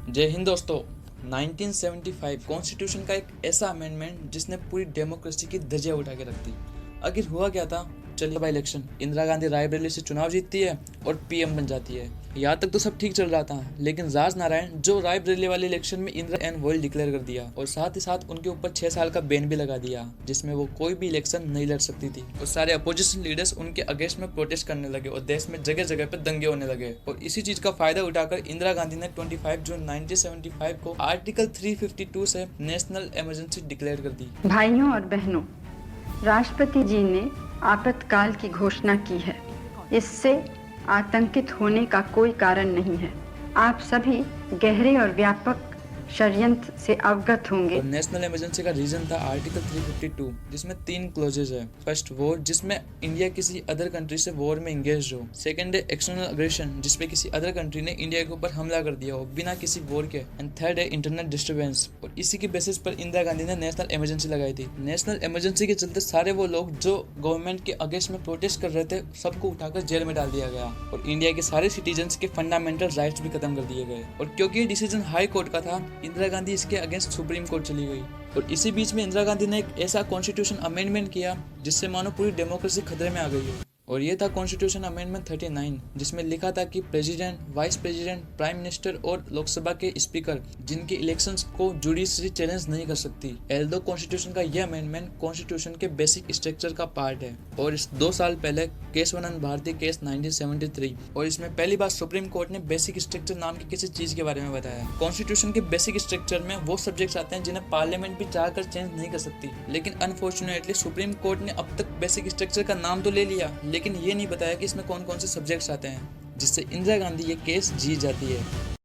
जय हिंद दोस्तों। 1975 कॉन्स्टिट्यूशन का एक ऐसा अमेंडमेंट जिसने पूरी डेमोक्रेसी की धज्जियां उठा के रख दी। आखिर हुआ क्या था? चलिए बाई इलेक्शन, इंदिरा गांधी रायबरेली से चुनाव जीतती है और पीएम बन जाती है। यहाँ तक तो सब ठीक चल रहा था, लेकिन राज नारायण जो रायबरेली वाले इलेक्शन में इंदिरा एन वोइल डिक्लेयर कर दिया और साथ ही साथ उनके ऊपर 6 साल का बैन भी लगा दिया, जिसमें वो कोई भी इलेक्शन नहीं लड़ सकती थी। और सारे अपोजिशन लीडर्स उनके अगेंस्ट में प्रोटेस्ट करने लगे और देश में जगह जगह पर दंगे होने लगे। और इसी चीज का फायदा उठाकर इंदिरा गांधी ने 25 जून 1975 को आर्टिकल 352 से नेशनल इमरजेंसी डिक्लेयर कर दी। भाइयों और बहनों, राष्ट्रपति जी ने आपातकाल की घोषणा की है। इससे आतंकित होने का कोई कारण नहीं है। आप सभी गहरे और व्यापक षड्यंत्र से अवगत होंगे। और नेशनल इमरजेंसी का रीजन था आर्टिकल 352, जिसमें 3 क्लोजेज है। फर्स्ट, वॉर, जिसमें इंडिया किसी अदर कंट्री से वॉर में इंगेज हो। सेकंड है एक्सटर्नल अग्रेशन, जिसपे किसी अदर कंट्री ने इंडिया के ऊपर हमला कर दिया हो बिना किसी वॉर के। एंड थर्ड है इंटरनल डिस्टर्बेंस। और इसी के बेसिस पर इंदिरा गांधी ने नेशनल इमरजेंसी लगाई थी। नेशनल इमरजेंसी के चलते सारे वो लोग जो गवर्नमेंट के अगेंस्ट में प्रोटेस्ट कर रहे थे, सबको उठाकर जेल में डाल दिया गया और इंडिया के सारे सिटीजन्स के फंडामेंटल राइट्स भी खत्म कर दिए गए। और क्योंकि ये डिसीजन हाई कोर्ट का था, इंदिरा गांधी इसके अगेंस्ट सुप्रीम कोर्ट चली गई। और इसी बीच में इंदिरा गांधी ने एक ऐसा कॉन्स्टिट्यूशन अमेंडमेंट किया जिससे मानो पूरी डेमोक्रेसी खतरे में आ गई है। और ये था कॉन्स्टिट्यूशन अमेंडमेंट 39, जिसमें लिखा था कि president, vice president, prime minister और लोकसभा के स्पीकर जिनके इलेक्शंस को जुडिशरी चैलेंज नहीं कर सकती। एल्दो कॉन्स्टिट्यूशन का यह अमेंडमेंट कॉन्स्टिट्यूशन के बेसिक स्ट्रक्चर का पार्ट है। और इस 2 साल पहले केशवानंद भारती केस 1973, और इसमें पहली बार सुप्रीम कोर्ट ने बेसिक स्ट्रक्चर नाम की किसी चीज के बारे में बताया। कॉन्स्टिट्यूशन के बेसिक स्ट्रक्चर में वो सब्जेक्ट्स आते हैं जिन्हें पार्लियामेंट भी चाहकर चेंज नहीं कर सकती। लेकिन अनफॉर्चुनेटली सुप्रीम कोर्ट ने अब तक बेसिक स्ट्रक्चर का नाम तो ले लिया, लेकिन ये नहीं बताया कि इसमें कौन कौन से सब्जेक्ट्स आते हैं, जिससे इंदिरा गांधी ये केस जीत जाती है।